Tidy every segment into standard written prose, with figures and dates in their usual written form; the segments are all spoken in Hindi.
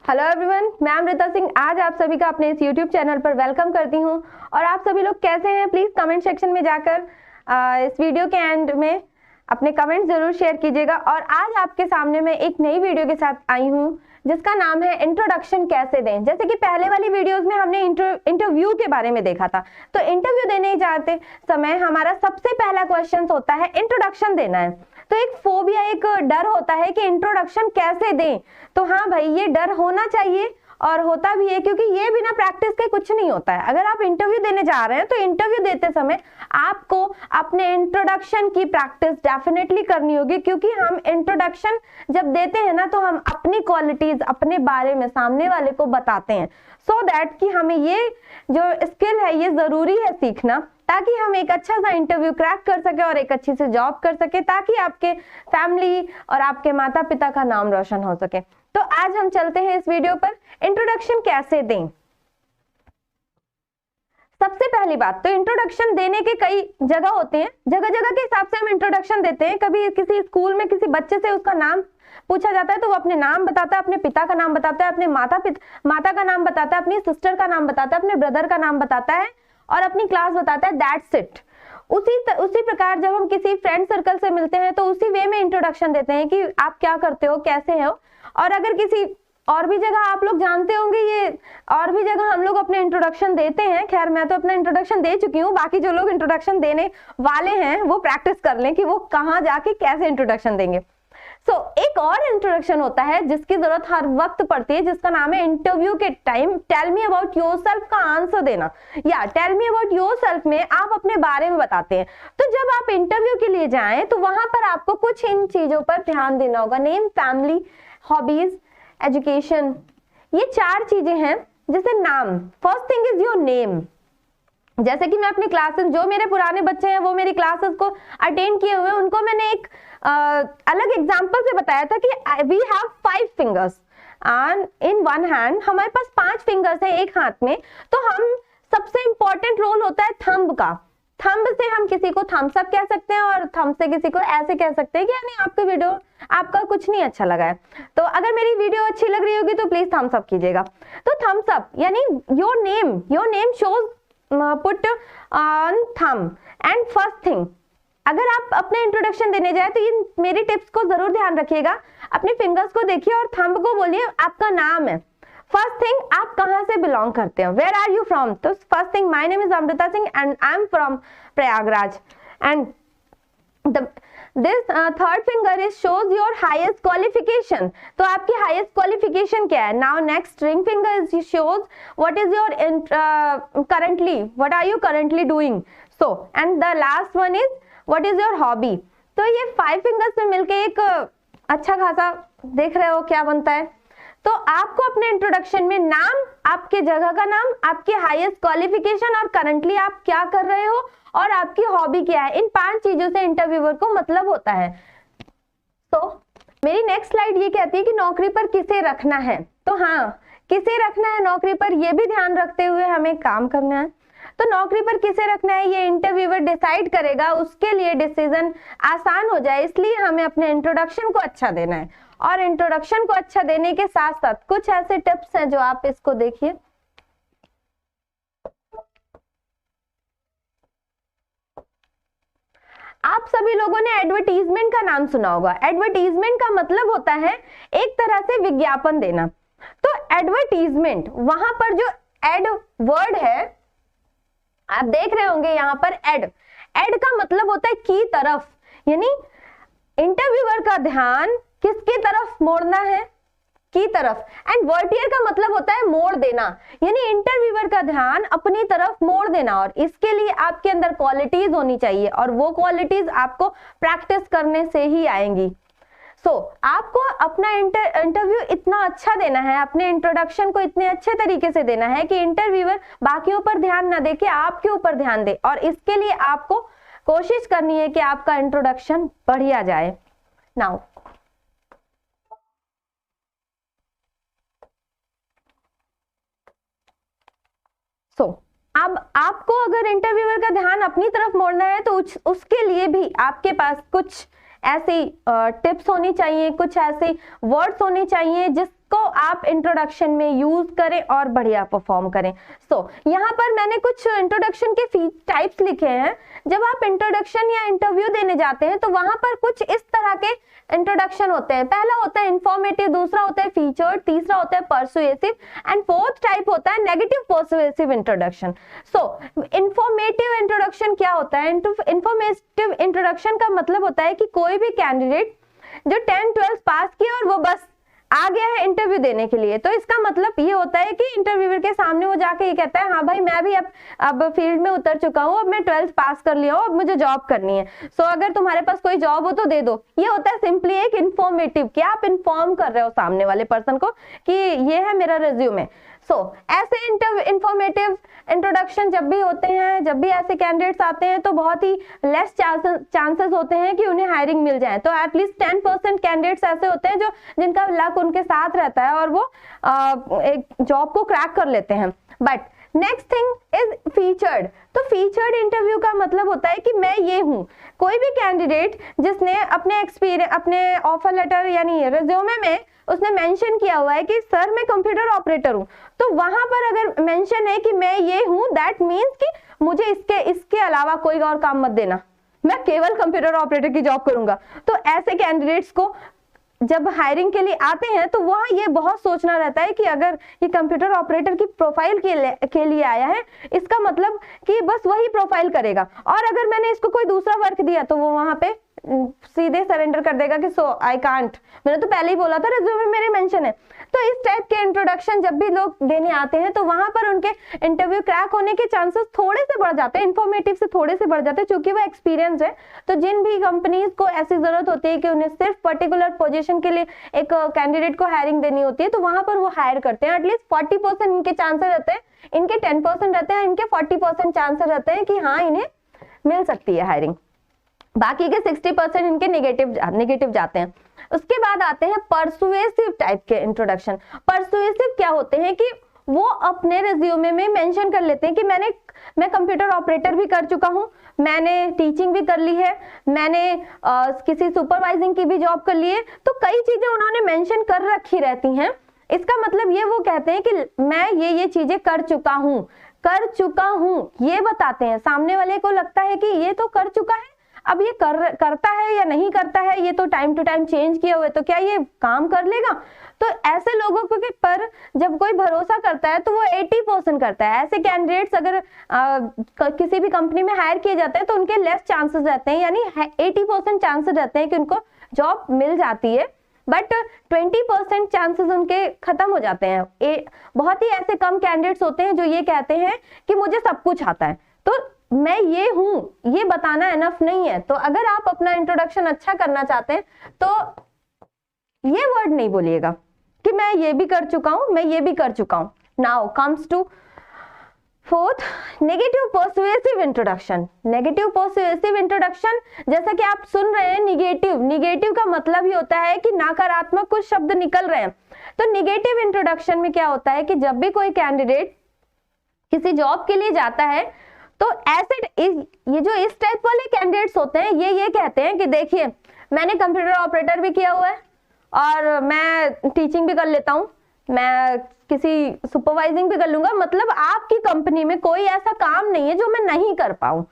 हेलो एवरीवन, मैं अमृता सिंह आज आप सभी का अपने इस यूट्यूब चैनल पर वेलकम करती हूं। और आप सभी लोग कैसे हैं, प्लीज कमेंट सेक्शन में जाकर इस वीडियो के एंड में अपने कमेंट जरूर शेयर कीजिएगा। और आज आपके सामने मैं एक नई वीडियो के साथ आई हूं जिसका नाम है इंट्रोडक्शन कैसे दें। जैसे कि पहले वाली वीडियोस में हमने इंटरव्यू के बारे में देखा था, तो इंटरव्यू देने जाते समय हमारा सबसे पहला क्वेश्चन होता है इंट्रोडक्शन देना है। तो एक फोबिया, एक डर होता है कि इंट्रोडक्शन कैसे दें। तो हाँ भाई, ये डर होना चाहिए और होता भी है, क्योंकि ये बिना प्रैक्टिस के कुछ नहीं होता है। अगर आप इंटरव्यू देने जा रहे हैं तो इंटरव्यू देते समय आपको अपने इंट्रोडक्शन की प्रैक्टिस डेफिनेटली करनी होगी, क्योंकि हम इंट्रोडक्शन जब देते हैं ना तो हम अपनी क्वालिटीज, अपने बारे में सामने वाले को बताते हैं, सो दैट कि हमें ये जो स्किल है ये जरूरी है सीखना, ताकि हम एक अच्छा सा इंटरव्यू क्रैक कर सके और एक अच्छी सी जॉब कर सके, ताकि आपके फैमिली और आपके माता पिता का नाम रोशन हो सके। तो आज हम चलते हैं इस वीडियो पर इंट्रोडक्शन कैसे दें। सबसे पहली बात तो इंट्रोडक्शन देने के कई जगह होते हैं, जगह जगह के हिसाब से हम इंट्रोडक्शन देते हैं। कभी किसी स्कूल में किसी बच्चे से उसका नाम पूछा जाता है तो वो अपने नाम बताता है, अपने पिता का नाम बताता है, अपने माता का नाम बताता है, अपनी सिस्टर का नाम बताता है, अपने ब्रदर का नाम बताता है और अपनी क्लास बताता है। That's it. उसी प्रकार जब हम किसी फ्रेंड सर्कल से मिलते हैं तो उसी वे में इंट्रोडक्शन देते हैं कि आप क्या करते हो, कैसे हो। और अगर किसी और भी जगह आप लोग जानते होंगे, ये और भी जगह हम लोग अपने इंट्रोडक्शन देते हैं। खैर, मैं तो अपना इंट्रोडक्शन दे चुकी हूँ, बाकी जो लोग इंट्रोडक्शन देने वाले हैं वो प्रैक्टिस कर लें कि वो कहाँ जाके कैसे इंट्रोडक्शन देंगे। एक और इंट्रोडक्शन होता है जिसकी जरूरत हर वक्त पड़ती है, जिसका नाम है इंटरव्यू के time tell me about yourself का आंसर देना, या टेल मी अबाउट योरसेल्फ में आप अपने बारे में बताते हैं। तो जब आप इंटरव्यू के लिए जाएं तो वहां पर आपको कुछ इन चीजों पर ध्यान देना होगा। नेम, फैमिली, हॉबीज, एजुकेशन, ये 4 चीजें हैं। जैसे नाम, first thing is your name. जैसे कि मैं अपनी क्लासेस, जो मेरे पुराने बच्चे हैं वो मेरी क्लासेस को अटेंड किए हुए, उनको मैंने एक अलग एग्जांपल से बताया था कि we have 5 fingers and in one hand, हमारे पास 5 फिंगर्स हैं एक हाथ में। तो हम सबसे इंपॉर्टेंट रोल होता है थंब का। थंब से हम किसी को थम्स अप कह सकते हैं और थंब से किसी को ऐसे कह सकते हैं कि यानी आपका वीडियो, आपका कुछ नहीं अच्छा लगा है। तो अगर मेरी वीडियो अच्छी लग रही होगी तो प्लीज थम्स अप कीजिएगा। तो थम्स अप यानी your name shows put on thumb. And first thing, अगर आप अपने इंट्रोडक्शन देने जाए तो इन मेरी टिप्स को जरूर ध्यान रखिएगा। अपने फिंगर्स को देखिए और थंब को बोलिए आपका नाम है। फर्स्ट थिंग, आप कहां से बिलोंग करते हो, वेयर आर यू फ्रॉम। तो first thing, my name is Amrita Singh and I am from Prayagraj. And this third finger is shows your highest qualification. तो आपकी हाईएस्ट क्वालिफिकेशन क्या है। Now next ring finger is shows what is your currently, what are you currently doing. So and the last one is what is your hobby. तो ये 5 फिंगर्स से मिलके एक अच्छा खासा, देख रहे हो क्या बनता है। तो आपको अपने इंट्रोडक्शन में नाम, आपके जगह का नाम, आपकी हाईएस्ट क्वालिफिकेशन और करंटली आप क्या कर रहे हो और आपकी हॉबी क्या है, इन 5 चीजों से इंटरव्यूअर को मतलब होता है। तो मेरी नेक्स्ट स्लाइड ये कहती है कि नौकरी पर किसे रखना है। तो हाँ, किसे रखना है नौकरी पर, यह भी ध्यान रखते हुए हमें काम करना है। तो नौकरी पर किसे रखना है ये इंटरव्यूअर डिसाइड करेगा, उसके लिए डिसीजन आसान हो जाए, इसलिए हमें अपने इंट्रोडक्शन को अच्छा देना है। और इंट्रोडक्शन को अच्छा देने के साथ साथ कुछ ऐसे टिप्स हैं जो आप इसको देखिए। आप सभी लोगों ने एडवर्टीजमेंट का नाम सुना होगा। एडवर्टीजमेंट का मतलब होता है एक तरह से विज्ञापन देना। तो एडवर्टीजमेंट, वहां पर जो एड वर्ड है आप देख रहे होंगे यहाँ पर, एड का मतलब होता है की तरफ, यानी इंटरव्यूअर का ध्यान किसकी तरफ मोड़ना है, की तरफ। एंड वर्टियर का मतलब होता है मोड़ देना, यानी इंटरव्यूअर का ध्यान अपनी तरफ मोड़ देना। और इसके लिए आपके अंदर क्वालिटीज होनी चाहिए और वो क्वालिटीज आपको प्रैक्टिस करने से ही आएंगी। आपको अपना इंटरव्यू इतना अच्छा देना है, अपने इंट्रोडक्शन को इतने अच्छे तरीके से देना है कि इंटरव्यूअर बाकियों पर ध्यान ना दे के आपके ऊपर ध्यान दे। और इसके लिए आपको कोशिश करनी है कि आपका इंट्रोडक्शन बढ़िया जाए। नाउ अब आपको अगर इंटरव्यूअर का ध्यान अपनी तरफ मोड़ना है तो उसके लिए भी आपके पास कुछ ऐसी टिप्स होनी चाहिए, कुछ ऐसे वर्ड्स होने चाहिए इसको आप इंट्रोडक्शन में यूज करें और बढ़िया परफॉर्म करें। यहाँ पर मैंने कुछ इंट्रोडक्शन के टाइप्स लिखे हैं। जब आप इंट्रोडक्शन या इंटरव्यू देने जाते हैं तो वहां पर कुछ इस तरह के इंट्रोडक्शन होते हैं। पहला होता है इंफॉर्मेटिव, दूसरा होता है फीचर्ड, तीसरा होता है परसुएसिव एंड फोर्थ टाइप होता है negative persuasive introduction. Informative introduction क्या होता है? इंफॉर्मेटिव इंट्रोडक्शन का मतलब होता है कि कोई भी कैंडिडेट जो 10-12 पास किया और वो बस आ गया है इंटरव्यू देने के लिए, तो इसका मतलब ये होता है कि इंटरव्यूअर के सामने वो जाके ये कहता है हाँ भाई मैं भी अब फील्ड में उतर चुका हूँ, अब मैं 12th पास कर लिया हूँ, अब मुझे जॉब करनी है, अगर तुम्हारे पास कोई जॉब हो तो दे दो। ये होता है सिंपली एक इन्फॉर्मेटिव, कि आप इन्फॉर्म कर रहे हो सामने वाले पर्सन को कि ये है मेरा रिज्यूमे। ऐसे इंफॉर्मेटिव इंट्रोडक्शन जब भी होते हैं, जब भी ऐसे कैंडिडेट्स आते हैं तो बहुत ही लेस चांसेस होते हैं कि उन्हें हायरिंग मिल जाए। तो एटलीस्ट 10% कैंडिडेट्स ऐसे होते हैं जो जिनका लक उनके साथ रहता है और वो एक जॉब को क्रैक कर लेते हैं। But next thing is featured. तो फीचर्ड इंटरव्यू का मतलब होता है कि मैं ये हूं। कोई भी कैंडिडेट जिसने अपने एक्सपीरियंस, अपने ऑफर लेटर यानी रिज्यूमे में उसने मेंशन किया हुआ है कि सर मैं कंप्यूटर ऑपरेटर हूं, तो वहां पर अगर मेंशन है कि मैं ये हूं, दैट मीन्स कि मुझे इसके अलावा कोई और काम मत देना, मैं केवल कंप्यूटर ऑपरेटर की जॉब करूंगा। तो ऐसे कैंडिडेट्स को जब हायरिंग के लिए आते हैं तो वहाँ ये बहुत सोचना रहता है कि अगर ये कंप्यूटर ऑपरेटर की प्रोफाइल के लिए आया है, इसका मतलब कि बस वही प्रोफाइल करेगा, और अगर मैंने इसको कोई दूसरा वर्क दिया तो वो वहाँ पे सीधे सरेंडर कर देगा कि आई कांट, मैंने तो पहले ही बोला था रिज्यूमे मेरे मेंशन है। तो इस टाइप के इंट्रोडक्शन जब भी लोग देने आते हैं तो वहां पर उनके इंटरव्यू क्रैक होने के चांसेस थोड़े से बढ़ जाते हैं, इन्फॉर्मेटिव से थोड़े से बढ़ जाते हैं, क्योंकि वो एक्सपीरियंस है। तो जिन भी कंपनीज को ऐसी जरूरत होती है कि उन्हें सिर्फ पर्टिकुलर पोजीशन के लिए एक कैंडिडेट को हायरिंग देनी होती है, तो वहां पर वो हायर करते हैं। एटलीस्ट 40% इनके चांसेस रहते हैं, इनके 10% रहते हैं, इनके 40% चांसेस रहते हैं कि हाँ इन्हें मिल सकती है हायरिंग। बाकी के 60% इनके नेगेटिव जाते हैं। उसके बाद आते हैं परसुएसिव टाइप के इंट्रोडक्शन। परसुएसिव क्या होते हैं कि वो अपने रिज्यूमे में मेंशन कर लेते हैं कि मैं कंप्यूटर ऑपरेटर भी कर चुका हूं, मैंने टीचिंग भी कर ली है, मैंने किसी सुपरवाइजिंग की भी जॉब कर ली है। तो कई चीजें उन्होंने मेंशन कर रखी रहती हैं। इसका मतलब ये वो कहते हैं कि मैं ये चीजें कर चुका हूं, ये बताते हैं। सामने वाले को लगता है कि ये तो कर चुका है, अब ये करता है या नहीं करता है, ये तो टाइम टू टाइम चेंज किया हुआ है, तो क्या ये काम कर लेगा? तो ऐसे लोगों के पर जब कोई भरोसा करता है तो वो 80% करता है। ऐसे कैंडिडेट्स अगर किसी भी कंपनी में हायर किए जाते हैं तो उनके लेस चांसेस रहते हैं, यानी 80% चांसेस रहते हैं कि उनको जॉब मिल जाती है, बट 20% चांसेस उनके खत्म हो जाते हैं। बहुत ही ऐसे कम कैंडिडेट्स होते हैं जो ये कहते हैं कि मुझे सब कुछ आता है, तो मैं ये हूं, ये बताना एनफ नहीं है। तो अगर आप अपना इंट्रोडक्शन अच्छा करना चाहते हैं तो ये वर्ड नहीं बोलिएगा कि मैं ये भी कर चुका हूं, मैं ये भी कर चुका हूं। Now comes to fourth, negative persuasive introduction. Negative persuasive introduction, जैसा कि आप सुन रहे हैं निगेटिव का मतलब ही होता है कि नकारात्मक कुछ शब्द निकल रहे हैं। तो निगेटिव इंट्रोडक्शन में क्या होता है कि जब भी कोई कैंडिडेट किसी जॉब के लिए जाता है तो ऐसे ये जो इस टाइप वाले कैंडिडेट्स होते हैं ये कहते हैं कि देखिए मैंने कंप्यूटर ऑपरेटर भी किया हुआ है और मैं टीचिंग भी कर लेता हूँ, मैं किसी सुपरवाइजिंग भी कर लूंगा, मतलब आपकी कंपनी में कोई ऐसा काम नहीं है जो मैं नहीं कर पाऊं।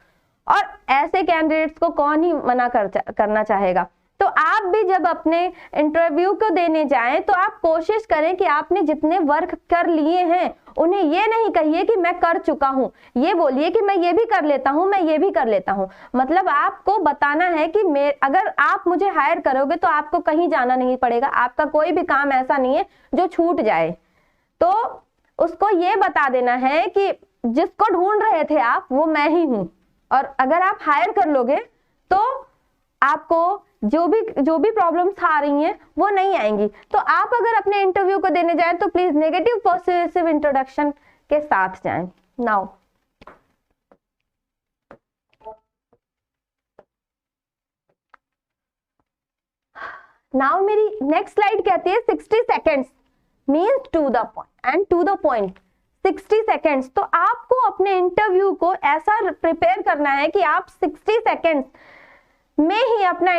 और ऐसे कैंडिडेट्स को कौन ही मना करना चाहेगा। तो आप भी जब अपने इंटरव्यू को देने जाएं तो आप कोशिश करें कि आपने जितने वर्क कर लिए हैं उन्हें ये नहीं कहिए कि मैं कर चुका हूं, ये बोलिए कि मैं ये भी कर लेता हूं, मैं ये भी कर लेता हूं। मतलब आपको बताना है कि अगर आप मुझे हायर करोगे तो आपको कहीं जाना नहीं पड़ेगा, आपका कोई भी काम ऐसा नहीं है जो छूट जाए। तो उसको ये बता देना है कि जिसको ढूंढ रहे थे आप वो मैं ही हूं, और अगर आप हायर कर लोगे तो आपको जो भी प्रॉब्लम्स आ रही हैं वो नहीं आएंगी। तो आप अगर अपने इंटरव्यू को देने जाएं तो प्लीज नेगेटिव पर्सुएसिव इंट्रोडक्शन के साथ जाएं। नाउ मेरी नेक्स्ट स्लाइड कहती है 60 seconds means to the point and to the point. 60 seconds, तो आपको अपने इंटरव्यू को ऐसा प्रिपेयर करना है कि आप 60 सेकेंड्स में ही अपना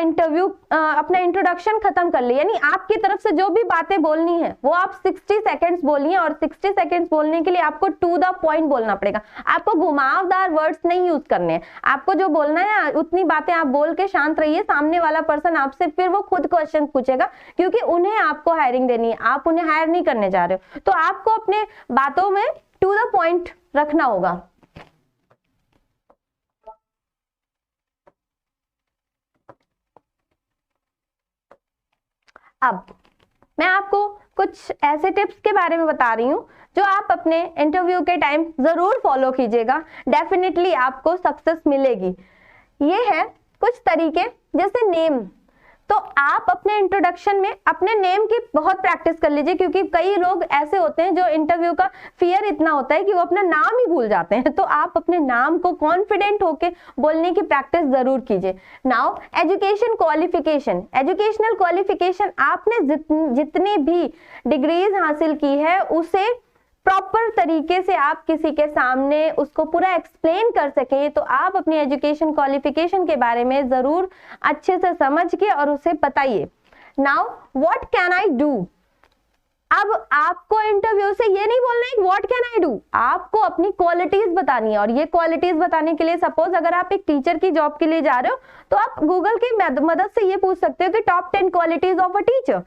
इंट्रोडक्शन खत्म कर ले, यानी आपकी तरफ से जो भी बातें बोलनी है वो आप 60 सेकंड्स बोलिए, और 60 सेकंड्स बोलने के लिए आपको टू द पॉइंट बोलना पड़ेगा। आपको घुमावदार वर्ड्स नहीं यूज करने हैं, आपको जो बोलना है उतनी बातें आप बोल के शांत रहिए। सामने वाला पर्सन आपसे फिर वो खुद क्वेश्चन पूछेगा, क्योंकि उन्हें आपको हायरिंग देनी है, आप उन्हें हायर नहीं करने जा रहे हो। तो आपको अपने बातों में टू द पॉइंट रखना होगा। अब मैं आपको कुछ ऐसे टिप्स के बारे में बता रही हूं जो आप अपने इंटरव्यू के टाइम जरूर फॉलो कीजिएगा, डेफिनेटली आपको सक्सेस मिलेगी। ये है कुछ तरीके, जैसे नेम। तो आप अपने इंट्रोडक्शन में अपने नेम की बहुत प्रैक्टिस कर लीजिए, क्योंकि कई लोग ऐसे होते हैं जो इंटरव्यू का फियर इतना होता है कि वो अपना नाम ही भूल जाते हैं। तो आप अपने नाम को कॉन्फिडेंट होके बोलने की प्रैक्टिस जरूर कीजिए। Now education qualification, educational qualification, आपने जितनी भी डिग्रीज हासिल की है उसे प्रॉपर तरीके से आप किसी के सामने उसको पूरा एक्सप्लेन कर सके। तो आप अपनी एजुकेशन क्वालिफिकेशन के बारे में जरूर अच्छे से समझ के और उसे बताइए। Now what can I do, अब आपको इंटरव्यू से ये नहीं बोलना है व्हाट कैन आई डू, आपको अपनी क्वालिटीज बतानी है। और ये क्वालिटीज बताने के लिए सपोज अगर आप एक टीचर की जॉब के लिए जा रहे हो तो आप गूगल की मदद से ये पूछ सकते हो कि top 10 qualities of a teacher.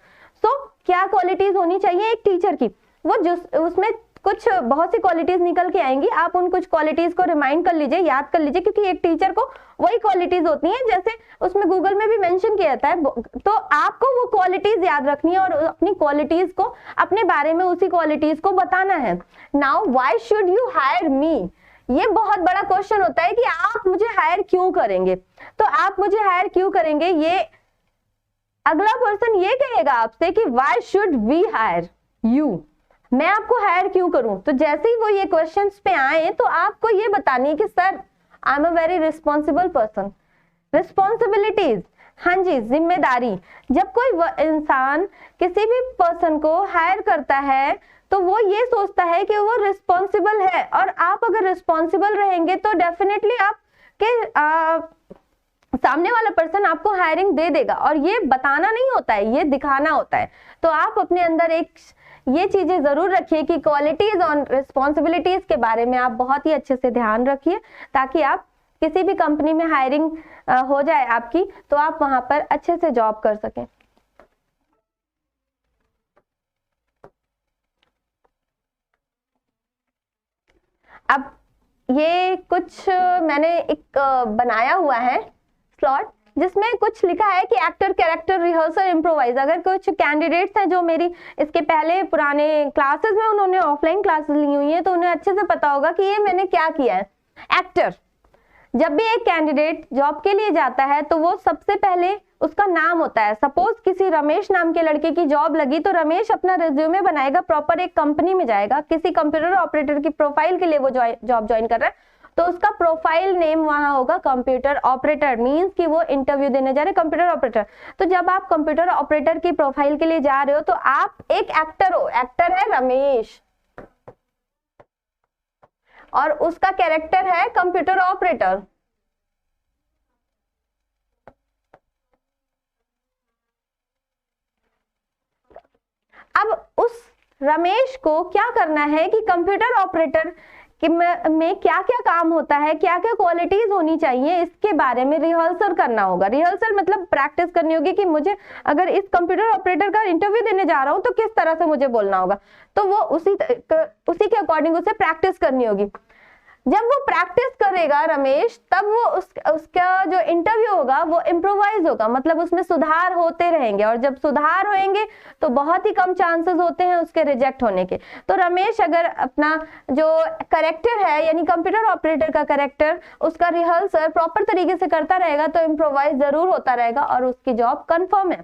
So क्या क्वालिटीज होनी चाहिए एक टीचर की, वो जो उसमें कुछ बहुत सी क्वालिटीज निकल के आएंगी, आप उन कुछ क्वालिटीज को रिमाइंड कर लीजिए, याद कर लीजिए, क्योंकि एक टीचर को वही क्वालिटीज होती हैं जैसे उसमें गूगल में भी मेंशन किया जाता है। तो आपको वो क्वालिटीज याद रखनी है और अपनी क्वालिटीज को, अपने बारे में उसी क्वालिटीज को बताना है। Now why should you hire me, ये बहुत बड़ा क्वेश्चन होता है कि आप मुझे हायर क्यों करेंगे। तो आप मुझे हायर क्यों करेंगे, ये अगला पर्सन ये कहेगा आपसे कि why should we hire you, मैं आपको हायर क्यों करूं। तो जैसे ही वो ये क्वेश्चंस पे आए तो आपको ये बतानी है कि sir I am a very responsible person, responsibilities, हाँ जी, जिम्मेदारी। जब कोई इंसान किसी भी पर्सन को हायर करता है तो वो ये सोचता है कि वो रिस्पॉन्सिबल है, और आप अगर रिस्पॉन्सिबल रहेंगे तो डेफिनेटली सामने वाला पर्सन आपको हायरिंग दे देगा। और ये बताना नहीं होता है, ये दिखाना होता है। तो आप अपने अंदर एक ये चीजें जरूर रखिए कि क्वालिटीज और रिस्पॉन्सिबिलिटीज के बारे में आप बहुत ही अच्छे से ध्यान रखिए, ताकि आप किसी भी कंपनी में हायरिंग हो जाए आपकी तो आप वहां पर अच्छे से जॉब कर सकें। अब ये कुछ मैंने एक बनाया हुआ है स्लॉट, जिसमें कुछ लिखा है कि एक्टर, कैरेक्टर, रिहर्सल, इम्प्रोवाइज। अगर कुछ कैंडिडेट्स हैं जो मेरी इसके पहले पुराने क्लासेस में उन्होंने ऑफलाइन क्लासेस ली हुई हैं, तो उन्हें अच्छे से पता होगा कि ये मैंने क्या किया है। एक्टर, जब भी एक कैंडिडेट जॉब के लिए जाता है तो वो सबसे पहले उसका नाम होता है। सपोज किसी रमेश नाम के लड़के की जॉब लगी तो रमेश अपना रिज्यूमे बनाएगा, प्रॉपर एक कंपनी में जाएगा, किसी कंप्यूटर ऑपरेटर की प्रोफाइल के लिए वो जॉब ज्वाइन कर रहा है, तो उसका प्रोफाइल नेम वहां होगा कंप्यूटर ऑपरेटर, मींस कि वो इंटरव्यू देने जा रहे हैं कंप्यूटर ऑपरेटर। तो जब आप कंप्यूटर ऑपरेटर की प्रोफाइल के लिए जा रहे हो तो आप एक एक्टर हो, एक्टर है रमेश और उसका कैरेक्टर है कंप्यूटर ऑपरेटर। अब उस रमेश को क्या करना है कि कंप्यूटर ऑपरेटर में क्या क्या काम होता है, क्या क्या क्वालिटीज होनी चाहिए, इसके बारे में रिहर्सल करना होगा। रिहर्सल मतलब प्रैक्टिस करनी होगी कि मुझे अगर इस कंप्यूटर ऑपरेटर का इंटरव्यू देने जा रहा हूं तो किस तरह से मुझे बोलना होगा। तो वो उसी के अकॉर्डिंग उसे प्रैक्टिस करनी होगी। जब वो प्रैक्टिस करेगा रमेश, तब वो उसका जो इंटरव्यू होगा वो इम्प्रोवाइज होगा, मतलब उसमें सुधार होते रहेंगे, और जब सुधार होंगे तो बहुत ही कम चांसेस होते हैं उसके रिजेक्ट होने के। तो रमेश अगर अपना जो कैरेक्टर है यानी कंप्यूटर ऑपरेटर का कैरेक्टर, उसका रिहर्सल प्रॉपर तरीके से करता रहेगा तो इम्प्रोवाइज जरूर होता रहेगा और उसकी जॉब कंफर्म है।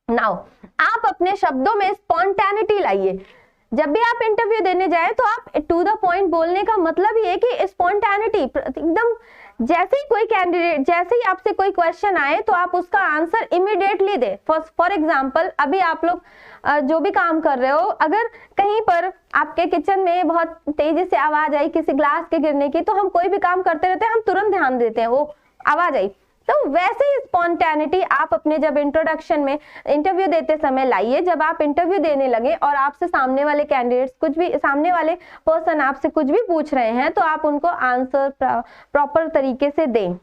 नाउ आप अपने शब्दों में स्पॉन्टेनिटी लाइए। जब भी आप इंटरव्यू देने जाए तो आप टू द पॉइंट बोलने का मतलब ये कि स्पॉन्टेनिटी, एकदम जैसे ही कोई कैंडिडेट, जैसे ही आपसे कोई क्वेश्चन आए तो आप उसका answer immediately they. For example अभी आप लोग जो भी काम कर रहे हो, अगर कहीं पर आपके किचन में बहुत तेजी से आवाज आई किसी ग्लास के गिरने की, तो हम कोई भी काम करते रहते हैं, हम तुरंत ध्यान देते हैं वो आवाज आई, तो वैसे ही स्पॉन्टेनिटी आप अपने जब इंट्रोडक्शन में इंटरव्यू देते समय लाइए। जब आप इंटरव्यू देने लगे और आपसे सामने वाले कैंडिडेट्स कुछ भी, सामने वाले पर्सन आपसे कुछ भी पूछ रहे हैं, तो आप उनको आंसर प्रॉपर तरीके से दें।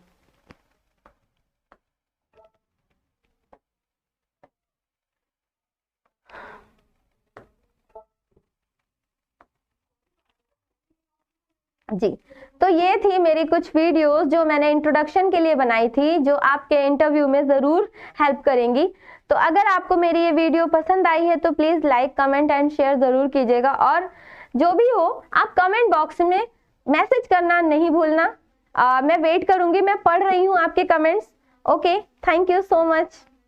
जी, तो ये थी मेरी कुछ वीडियोस जो मैंने इंट्रोडक्शन के लिए बनाई थी, जो आपके इंटरव्यू में ज़रूर हेल्प करेंगी। तो अगर आपको मेरी ये वीडियो पसंद आई है तो please like, comment and share ज़रूर कीजिएगा, और जो भी हो आप कमेंट बॉक्स में मैसेज करना नहीं भूलना। मैं वेट करूँगी, मैं पढ़ रही हूँ आपके comments. Okay, thank you so much.